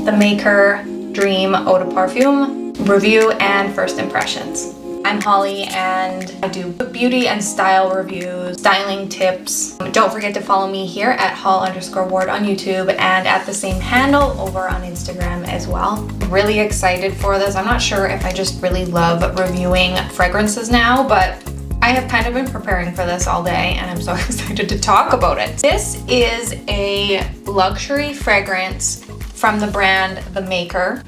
the Maker Dream Eau De Parfum review and first impressions. I'm Holly and I do beauty and style reviews, styling tips. Don't forget to follow me here at hall_ward on YouTube and at the same handle over on Instagram as well. Really excited for this. I'm not sure if I just really love reviewing fragrances now, but I have kind of been preparing for this all day and I'm so excited to talk about it. This is a luxury fragrance from the brand The Maker.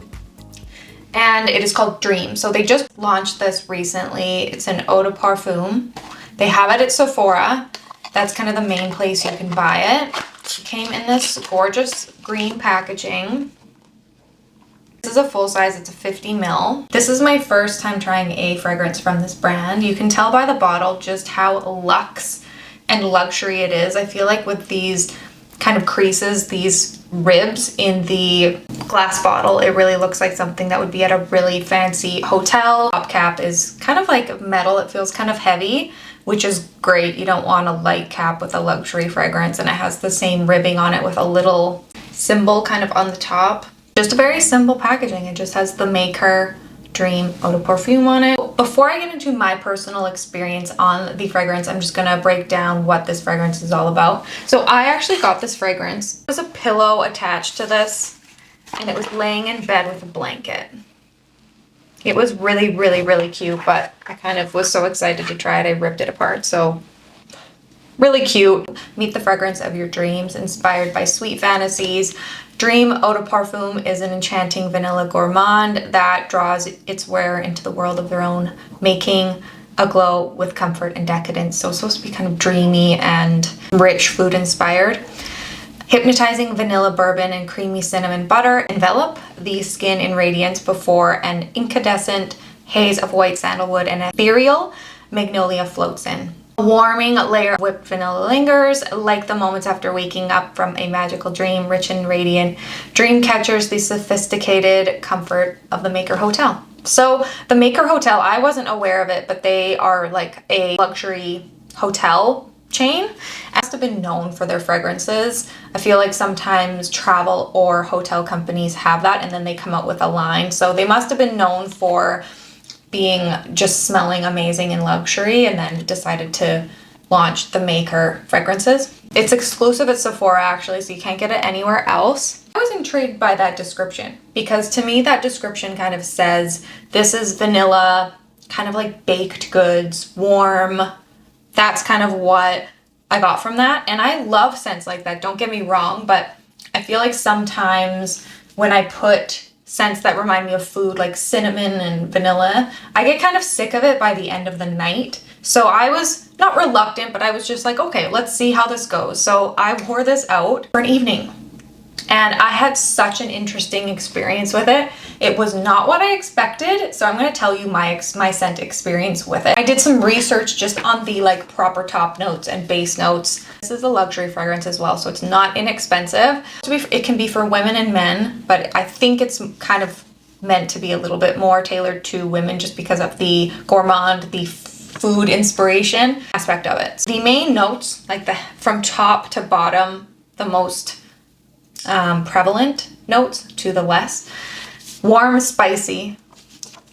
And it is called Dream. So they just launched this recently. It's an Eau De Parfum. They have it at Sephora. That's kind of the main place you can buy it. It came in this gorgeous green packaging. This is a full size, it's a 50 ml. This is my first time trying a fragrance from this brand. You can tell by the bottle just how luxe and luxury it is. I feel like with these kind of creases, these ribs in the glass bottle, it really looks like something that would be at a really fancy hotel. Top cap is kind of like metal. It feels kind of heavy, which is great. You don't want a light cap with a luxury fragrance, and it has the same ribbing on it with a little symbol kind of on the top. Just a very simple packaging. It just has The Maker Dream Eau De Parfum on it. Before I get into my personal experience on the fragrance, I'm just gonna break down what this fragrance is all about. So I actually got this fragrance. There's a pillow attached to this and it was laying in bed with a blanket. It was really, really, really cute, but I kind of was so excited to try it, I ripped it apart. So really cute. Meet the fragrance of your dreams, inspired by sweet fantasies. Dream Eau De Parfum is an enchanting vanilla gourmand that draws its wearer into the world of their own making, aglow with comfort and decadence. So it's supposed to be kind of dreamy and rich, food inspired. Hypnotizing vanilla bourbon and creamy cinnamon butter envelop the skin in radiance before an incandescent haze of white sandalwood and ethereal magnolia floats in. A warming layer of whipped vanilla lingers, like the moments after waking up from a magical dream, rich and radiant. Dream captures the sophisticated comfort of the Maker Hotel. So the Maker Hotel, I wasn't aware of it, but they are like a luxury hotel chain. Must have been known for their fragrances. I feel like sometimes travel or hotel companies have that and then they come out with a line. So they must have been known for being just smelling amazing in luxury and then decided to launch the Maker fragrances. It's exclusive at Sephora actually, so you can't get it anywhere else. I was intrigued by that description because to me that description kind of says this is vanilla, kind of like baked goods, warm. That's kind of what I got from that. And I love scents like that, don't get me wrong, but I feel like sometimes when I put scents that remind me of food like cinnamon and vanilla, I get kind of sick of it by the end of the night. So I was not reluctant, but I was just like, okay, let's see how this goes. So I wore this out for an evening and I had such an interesting experience with it. It was not what I expected. So I'm going to tell you my scent experience with it. I did some research just on the like proper top notes and base notes. This is a luxury fragrance as well, so it's not inexpensive. It can be for women and men, but I think it's kind of meant to be a little bit more tailored to women just because of the gourmand, the food inspiration aspect of it. The main notes, like from top to bottom, the most prevalent notes to the less. Warm, spicy,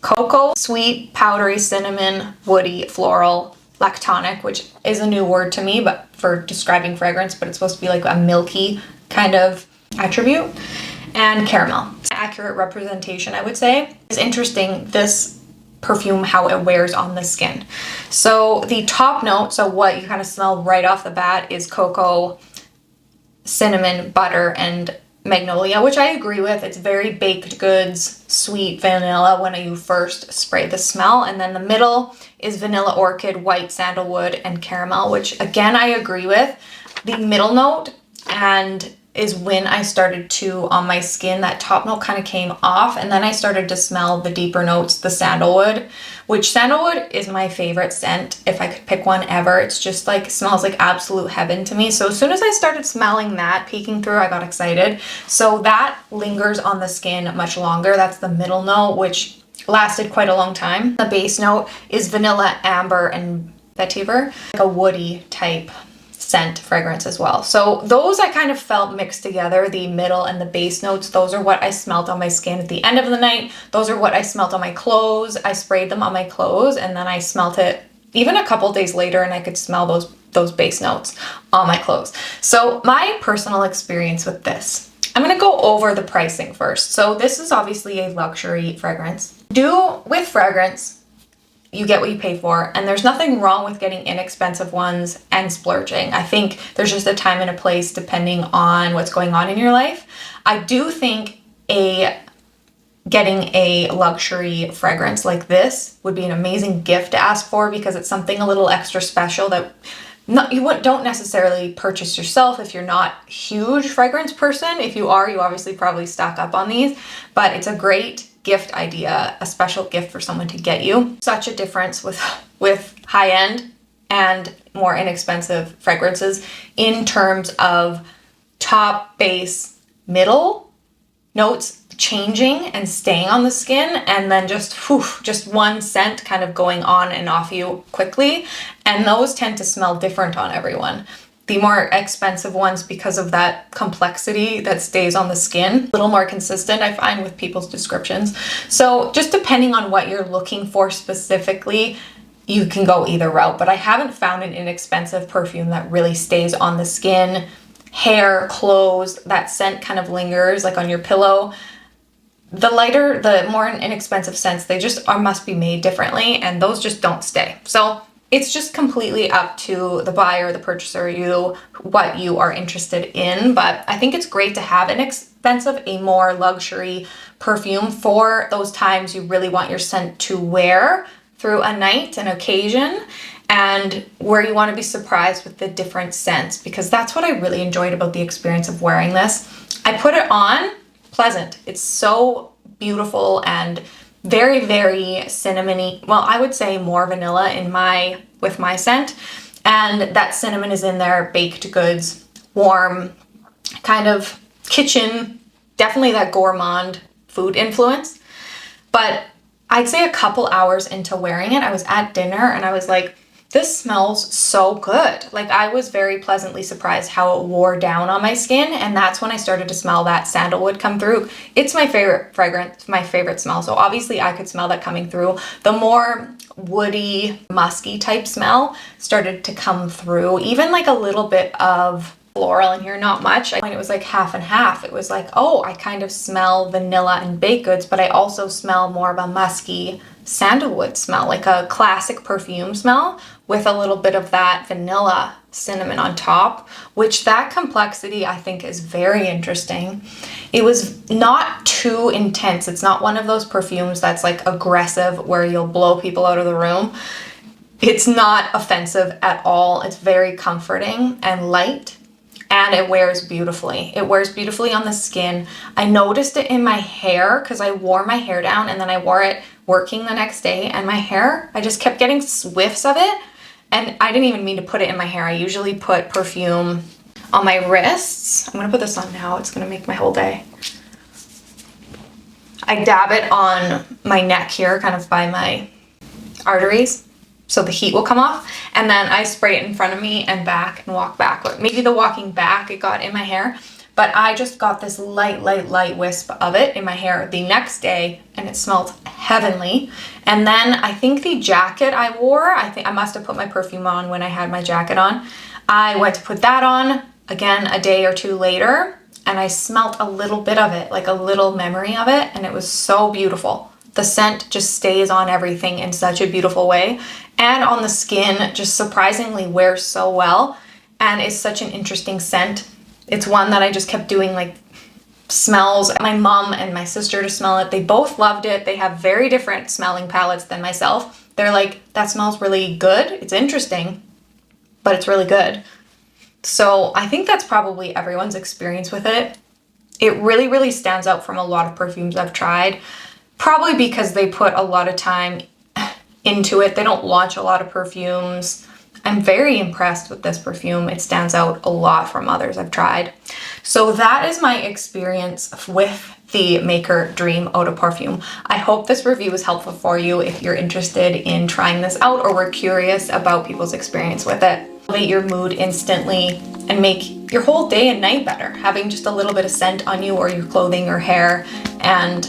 cocoa, sweet, powdery, cinnamon, woody, floral, lactonic, which is a new word to me, but for describing fragrance, but it's supposed to be like a milky kind of attribute, and caramel. Accurate representation, I would say. It's interesting, this perfume, how it wears on the skin. So the top note, so what you kind of smell right off the bat is cocoa, cinnamon, butter, and magnolia, which I agree with. It's very baked goods, sweet vanilla when you first spray the smell. And then the middle is vanilla orchid, white sandalwood, and caramel, which again, I agree with. The middle note and is when I started to, on my skin, that top note kind of came off, and then I started to smell the deeper notes, the sandalwood, which sandalwood is my favorite scent if I could pick one ever. It's just like, smells like absolute heaven to me. So as soon as I started smelling that peeking through, I got excited. So that lingers on the skin much longer. That's the middle note, which lasted quite a long time. The base note is vanilla, amber, and vetiver, like a woody type scent fragrance as well. So those I kind of felt mixed together, the middle and the base notes. Those are what I smelled on my skin at the end of the night. Those are what I smelled on my clothes. I sprayed them on my clothes and then I smelled it even a couple days later and I could smell those base notes on my clothes. So my personal experience with this, I'm gonna go over the pricing first. So this is obviously a luxury fragrance. With fragrance, you get what you pay for, and there's nothing wrong with getting inexpensive ones and splurging. I think there's just a time and a place depending on what's going on in your life. I do think getting a luxury fragrance like this would be an amazing gift to ask for, because it's something a little extra special that don't necessarily purchase yourself if you're not a huge fragrance person. If you are, you obviously probably stock up on these, but it's a great gift idea, a special gift for someone to get you. Such a difference with high-end and more inexpensive fragrances in terms of top, base, middle notes changing and staying on the skin, and then just one scent kind of going on and off you quickly. And those tend to smell different on everyone. The more expensive ones, because of that complexity that stays on the skin, a little more consistent, I find, with people's descriptions. So just depending on what you're looking for specifically, you can go either route, but I haven't found an inexpensive perfume that really stays on the skin, hair, clothes, that scent kind of lingers like on your pillow. The more inexpensive scents, they just must be made differently, and those just don't stay. So it's just completely up to the buyer, the purchaser, what you are interested in. But I think it's great to have a more luxury perfume for those times you really want your scent to wear through a night, an occasion, and where you want to be surprised with the different scents, because that's what I really enjoyed about the experience of wearing this. I put it on, pleasant. It's so beautiful and very, very cinnamony. Well, I would say more vanilla with my scent. And that cinnamon is in there, baked goods, warm, kind of kitchen, definitely that gourmand food influence. But I'd say a couple hours into wearing it, I was at dinner and I was like, this smells so good. Like, I was very pleasantly surprised how it wore down on my skin, and that's when I started to smell that sandalwood come through. It's my favorite fragrance, my favorite smell, so obviously I could smell that coming through. The more woody, musky type smell started to come through, even like a little bit of floral in here, not much. It was like half and half. It was like, oh, I kind of smell vanilla and baked goods, but I also smell more of a musky sandalwood smell, like a classic perfume smell with a little bit of that vanilla cinnamon on top, which that complexity I think is very interesting. It was not too intense. It's not one of those perfumes that's like aggressive where you'll blow people out of the room. It's not offensive at all. It's very comforting and light. And it wears beautifully. It wears beautifully on the skin. I noticed it in my hair because I wore my hair down and then I wore it working the next day, and my hair, I just kept getting whiffs of it. And I didn't even mean to put it in my hair. I usually put perfume on my wrists. I'm gonna put this on now. It's gonna make my whole day. I dab it on my neck here, kind of by my arteries, so the heat will come off, and then I spray it in front of me and back and walk back. Maybe the walking back, it got in my hair, but I just got this light wisp of it in my hair the next day, and it smelled heavenly. And then I think the jacket I wore, I think I must have put my perfume on when I had my jacket on. I went to put that on again a day or two later, and I smelt a little bit of it, like a little memory of it, and it was so beautiful. The scent just stays on everything in such a beautiful way, and on the skin just surprisingly wears so well, and is such an interesting scent. It's one that I just kept doing like smells. My mom and my sister to smell it. They both loved it. They have very different smelling palettes than myself. They're like, that smells really good. It's interesting, but it's really good. So I think that's probably everyone's experience with it. It really, really stands out from a lot of perfumes I've tried. Probably because they put a lot of time into it. They don't launch a lot of perfumes. I'm very impressed with this perfume. It stands out a lot from others I've tried. So that is my experience with the Maker Dream Eau De Parfum. I hope this review was helpful for you if you're interested in trying this out or were curious about people's experience with it. elevate your mood instantly and make your whole day and night better, having just a little bit of scent on you or your clothing or hair. And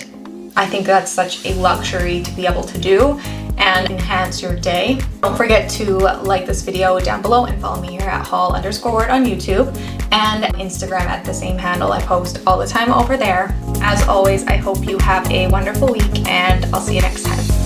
I think that's such a luxury to be able to do and enhance your day. Don't forget to like this video down below and follow me here at holl_ward on YouTube and Instagram at the same handle. I post all the time over there. As always, I hope you have a wonderful week and I'll see you next time.